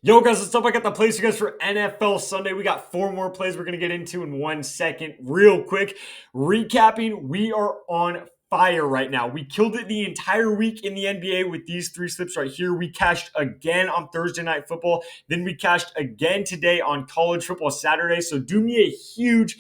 Yo, guys, what's up? I got the plays for you guys for NFL Sunday. We got four more plays we're going to get into in 1 second. Real quick, recapping, we are on fire right now. We killed it the entire week in the NBA with these three slips right here. We cashed again on Thursday Night Football. Then we cashed again today on College Football Saturday. So do me a huge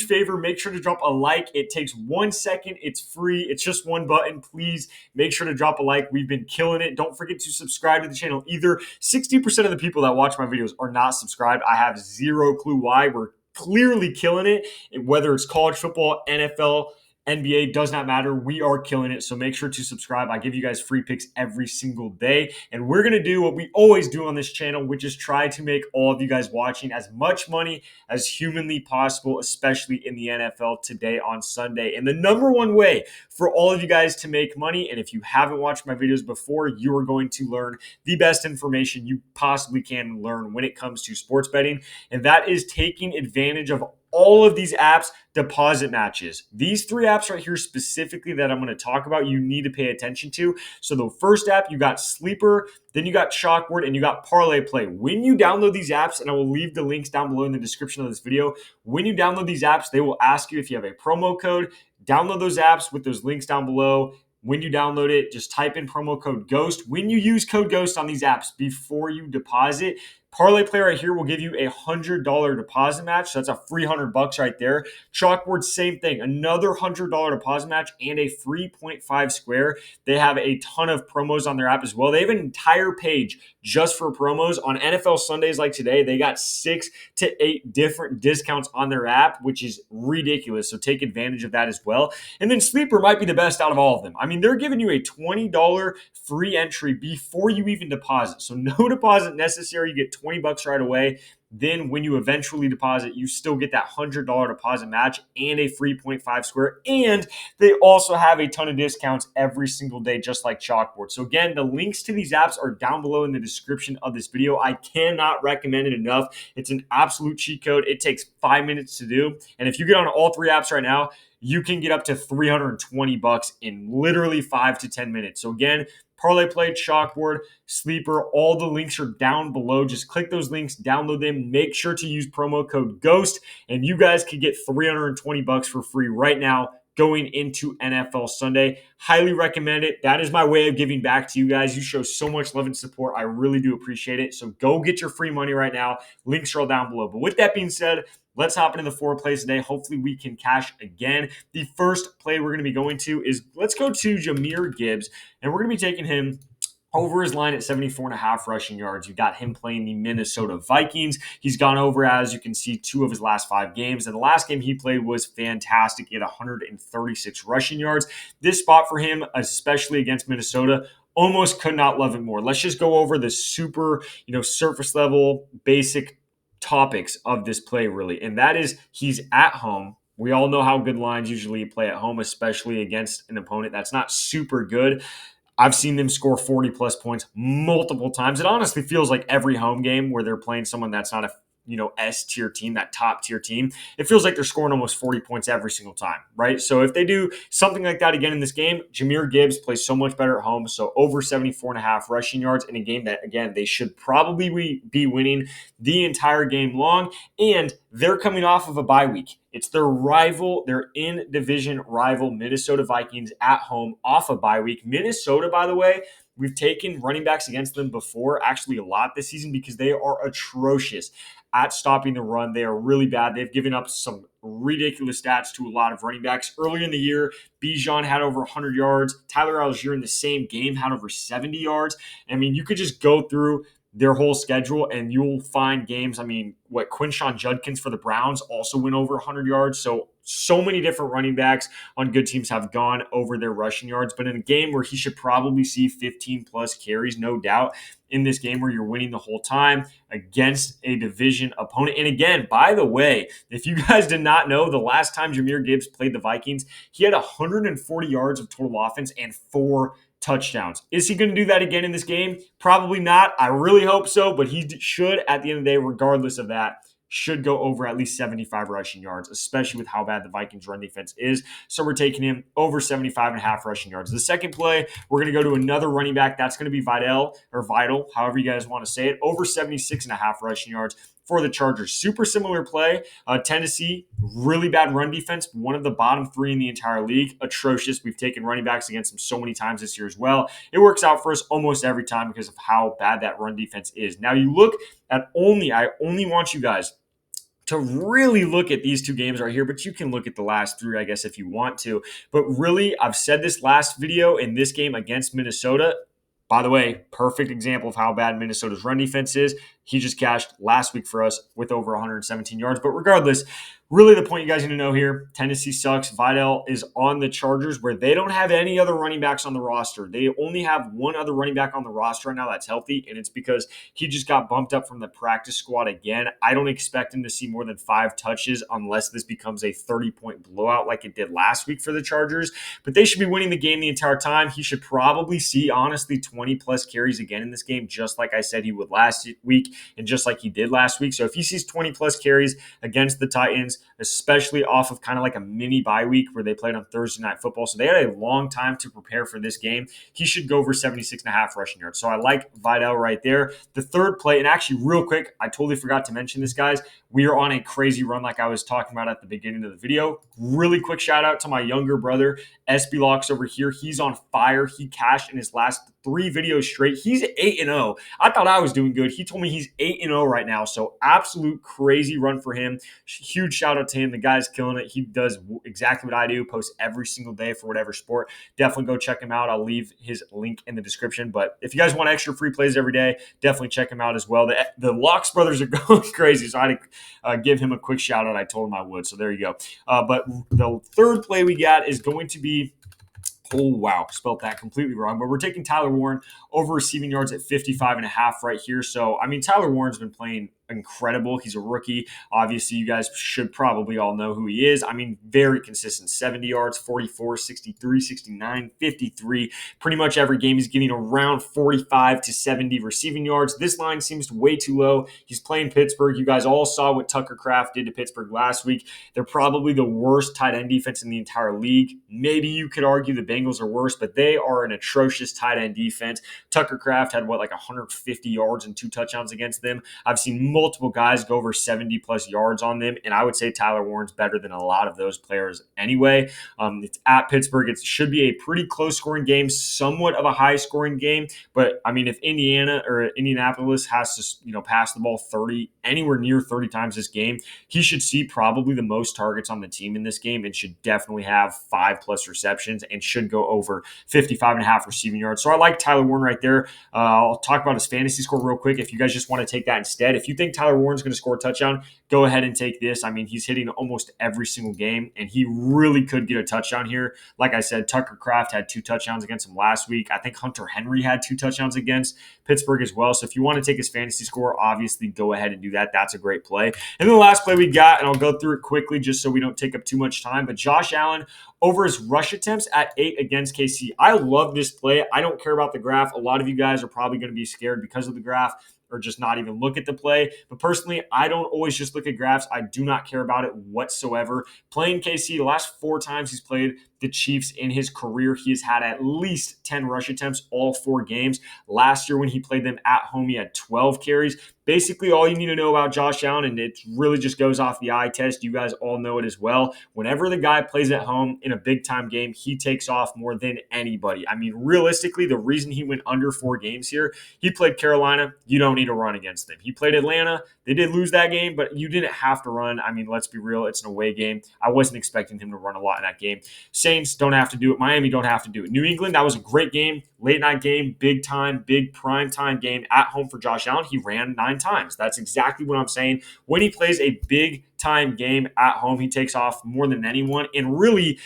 favor. Make sure to drop a like. It takes 1 second. It's free. It's just one button. Please make sure to drop a like. We've been killing it. Don't forget to subscribe to the channel either. 60% of the people that watch my videos are not subscribed. I have zero clue why. We're clearly killing it. Whether it's college football, NFL, NBA, does not matter. We are killing it. So make sure to subscribe. I give you guys free picks every single day. And we're going to do what we always do on this channel, which is try to make all of you guys watching as much money as humanly possible, especially in the NFL today on Sunday. And the number one way for all of you guys to make money, and if you haven't watched my videos before, you are going to learn the best information you possibly can learn when it comes to sports betting. And that is taking advantage of all of these apps deposit matches. These three apps right here specifically that I'm going to talk about, you need to pay attention to. So the first app, you got Sleeper, then you got Chalkboard, and you got Parlay Play. When you download these apps, and I will leave the links down below in the description of this video, when you download these apps, they will ask you if you have a promo code. Download those apps with those links down below. When you download it, just type in promo code GHOST. When you use code GHOST on these apps before you deposit, Parlay Play right here will give you a $100 deposit match. So that's a free $100 right there. Chalkboard, same thing. Another $100 deposit match and a free 0.5 square. They have a ton of promos on their app as well. They have an entire page just for promos. On NFL Sundays like today, they got 6 to 8 different discounts on their app, which is ridiculous. So take advantage of that as well. And then Sleeper might be the best out of all of them. I mean, they're giving you a $20 free entry before you even deposit. So no deposit necessary. You get $20 right away. Then when you eventually deposit, you still get that $100 deposit match and a free 0.5 square. And they also have a ton of discounts every single day, just like Chalkboard. So again, the links to these apps are down below in the description of this video. I cannot recommend it enough. It's an absolute cheat code. It takes 5 minutes to do. And if you get on all three apps right now, you can get up to $320 in literally 5 to 10 minutes. So again, Parlay Play, Chalkboard, Sleeper, all the links are down below. Just click those links, download them. Make sure to use promo code GHOST, and you guys can get $320 for free right now going into NFL Sunday. Highly recommend it. That is my way of giving back to you guys. You show so much love and support. I really do appreciate it. So go get your free money right now. Links are all down below. But with that being said, let's hop into the 4 plays today. Hopefully we can cash again. The first play we're going to be going to is, let's go to Jahmyr Gibbs, and we're going to be taking him over his line at 74.5 rushing yards. You got him playing the Minnesota Vikings. He's gone over, as you can see, 2 of his last 5 games. And the last game he played was fantastic. He had 136 rushing yards. This spot for him, especially against Minnesota, almost could not love it more. Let's just go over the super, surface level, basic topics of this play, really. And that is, he's at home. We all know how good lines usually play at home, especially against an opponent that's not super good. I've seen them score 40-plus points multiple times. It honestly feels like every home game where they're playing someone that's not a S-tier team, that top-tier team, it feels like they're scoring almost 40 points every single time, right? So if they do something like that again in this game, Jahmyr Gibbs plays so much better at home, so over 74.5 rushing yards in a game that, again, they should probably be winning the entire game long, and they're coming off of a bye week. It's their rival, their in-division rival, Minnesota Vikings at home off a bye week. Minnesota, by the way, we've taken running backs against them before, actually a lot this season, because they are atrocious at stopping the run. They are really bad. They've given up some ridiculous stats to a lot of running backs. Earlier in the year, Bijan had over 100 yards. Tyler Algier in the same game had over 70 yards. I mean, you could just go through their whole schedule and you'll find games. I mean, Quinshon Judkins for the Browns also went over 100 yards. So many different running backs on good teams have gone over their rushing yards. But in a game where he should probably see 15-plus carries, no doubt, in this game where you're winning the whole time against a division opponent. And again, by the way, if you guys did not know, the last time Jahmyr Gibbs played the Vikings, he had 140 yards of total offense and 4 touchdowns. Is he going to do that again in this game? Probably not. I really hope so, but he should at the end of the day, regardless of that. should go over at least 75 rushing yards, especially with how bad the Vikings run defense is. So we're taking him over 75.5 rushing yards. The second play, we're going to go to another running back. That's going to be Videl, however you guys want to say it, over 76.5 rushing yards for the Chargers. Super similar play. Tennessee, really bad run defense, one of the bottom three in the entire league. Atrocious. We've taken running backs against them so many times this year as well. It works out for us almost every time because of how bad that run defense is. Now you look at I only want you guys to really look at these two games right here, but you can look at the last three, I guess, if you want to. But really, I've said this last video in this game against Minnesota. By the way, perfect example of how bad Minnesota's run defense is. He just cashed last week for us with over 117 yards. But regardless, really the point you guys need to know here, Tennessee sucks. Videl is on the Chargers where they don't have any other running backs on the roster. They only have one other running back on the roster right now that's healthy, and it's because he just got bumped up from the practice squad again. I don't expect him to see more than 5 touches unless this becomes a 30-point blowout like it did last week for the Chargers. But they should be winning the game the entire time. He should probably see, honestly, 20-plus carries again in this game, just like I said he would last week and just like he did last week. So if he sees 20-plus carries against the Titans, especially off of kind of like a mini bye week where they played on Thursday Night Football, so they had a long time to prepare for this game, he should go over 76.5 rushing yards. So I like Videl right there. The third play, and actually real quick, I totally forgot to mention this, guys. We are on a crazy run like I was talking about at the beginning of the video. Really quick shout out to my younger brother, SB Locks over here. He's on fire. He cashed in his last 3 videos straight. He's 8-0. I thought I was doing good. He told me he's 8-0 right now. So absolute crazy run for him. Huge shout out to him. The guy's killing it. He does exactly what I do, posts every single day for whatever sport. Definitely go check him out. I'll leave his link in the description. But if you guys want extra free plays every day, definitely check him out as well. The Locks brothers are going crazy. So I had to give him a quick shout out. I told him I would. So there you go. But the third play we got is going to be, oh, wow, spelled that completely wrong. But we're taking Tyler Warren over receiving yards at 55.5 right here. So, I mean, Tyler Warren's been playing incredible. He's a rookie. Obviously, you guys should probably all know who he is. I mean, very consistent. 70 yards, 44, 63, 69, 53. Pretty much every game he's getting around 45 to 70 receiving yards. This line seems way too low. He's playing Pittsburgh. You guys all saw what Tucker Kraft did to Pittsburgh last week. They're probably the worst tight end defense in the entire league. Maybe you could argue the Bengals are worse, but they are an atrocious tight end defense. Tucker Kraft had, like 150 yards and 2 touchdowns against them. I've seen multiple guys go over 70-plus yards on them, and I would say Tyler Warren's better than a lot of those players anyway. It's at Pittsburgh. It should be a pretty close-scoring game, somewhat of a high-scoring game, but, I mean, if Indiana or Indianapolis has to, pass the ball anywhere near 30 times this game, he should see probably the most targets on the team in this game and should definitely have 5-plus receptions and should go over 55.5 receiving yards. So I like Tyler Warren right there. I'll talk about his fantasy score real quick if you guys just want to take that instead. If you think Tyler Warren's going to score a touchdown, go ahead and take this. I mean, he's hitting almost every single game, and he really could get a touchdown here. Like I said, Tucker Kraft had 2 touchdowns against him last week. I think Hunter Henry had 2 touchdowns against Pittsburgh as well. So if you want to take his fantasy score, obviously go ahead and do that. That's a great play. And then the last play we got, and I'll go through it quickly just so we don't take up too much time, but Josh Allen over his rush attempts at 8 against KC. I love this play. I don't care about the graph. A lot of you guys are probably going to be scared because of the graph or just not even look at the play. But personally, I don't always just look at graphs. I do not care about it whatsoever. Playing KC, the last 4 times he's played the Chiefs in his career, he has had at least 10 rush attempts all 4 games. Last year when he played them at home, he had 12 carries. Basically, all you need to know about Josh Allen, and it really just goes off the eye test. You guys all know it as well. Whenever the guy plays at home in a big-time game, he takes off more than anybody. I mean, realistically, the reason he went under 4 games here, he played Carolina. You don't need to run against them. He played Atlanta. They did lose that game, but you didn't have to run. I mean, let's be real. It's an away game. I wasn't expecting him to run a lot in that game. Saints don't have to do it. Miami don't have to do it. New England, that was a great game. Late-night game, big-time, big prime-time game at home for Josh Allen. He ran 9 times. That's exactly what I'm saying. When he plays a big-time game at home, he takes off more than anyone. And really,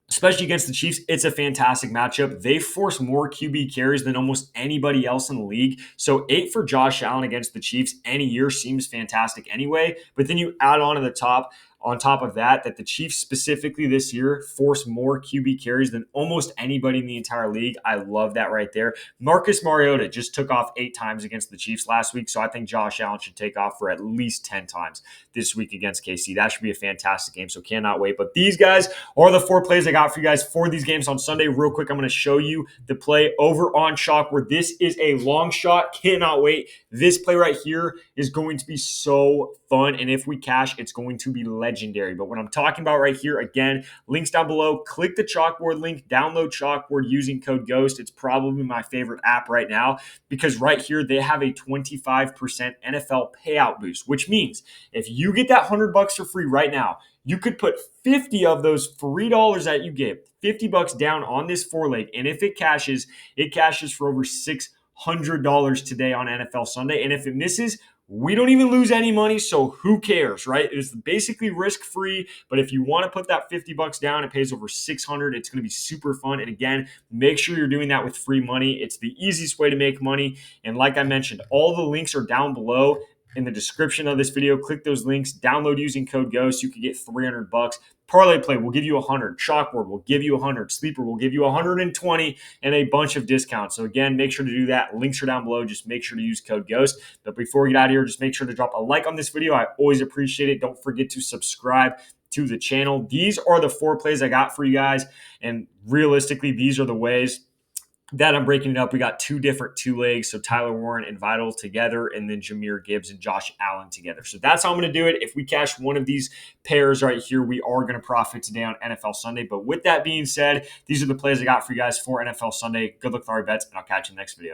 especially against the Chiefs, it's a fantastic matchup. They force more QB carries than almost anybody else in the league. So 8 for Josh Allen against the Chiefs any year seems fantastic anyway. But then you add on to the top on top of that the Chiefs specifically this year force more QB carries than almost anybody in the entire league. I love that right there. Marcus Mariota just took off 8 times against the Chiefs last week, so I think Josh Allen should take off for at least 10 times this week against KC. That should be a fantastic game, so cannot wait. But these guys are the 4 plays I got for you guys for these games on Sunday. Real quick, I'm going to show you the play over on Chalkboard. This is a long shot. Cannot wait. This play right here is going to be so fun, and if we cash, it's going to be legendary. But what I'm talking about right here, again, links down below. Click the Chalkboard link, download Chalkboard using code GHOST. It's probably my favorite app right now because right here they have a 25% NFL payout boost, which means if you get that $100 for free right now, you could put 50 of those free dollars that you get, $50 down on this 4-leg, and if it cashes for over $600 today on NFL Sunday. And if it misses, we don't even lose any money, so who cares, right? It's basically risk-free, but if you want to put that $50 down, it pays over $600. It's going to be super fun. And again, make sure you're doing that with free money. It's the easiest way to make money. And like I mentioned, all the links are down below in the description of this video. Click those links, download using code GHOST. You can get $300. Parlay play will give you 100. Chalkboard will give you 100. Sleeper will give you 120 and a bunch of discounts. So again, make sure to do that. Links are down below. Just make sure to use code GHOST. But before we get out of here, just make sure to drop a like on this video. I always appreciate it. Don't forget to subscribe to the channel. These are the 4 plays I got for you guys. And realistically, these are the ways that I'm breaking it up. We got 2 different 2-legs, so Tyler Warren and Videl together, and then Jahmyr Gibbs and Josh Allen together. So that's how I'm going to do it. If we cash one of these pairs right here, we are going to profit today on NFL Sunday. But with that being said, these are the plays I got for you guys for NFL Sunday. Good luck with all your bets, and I'll catch you in the next video.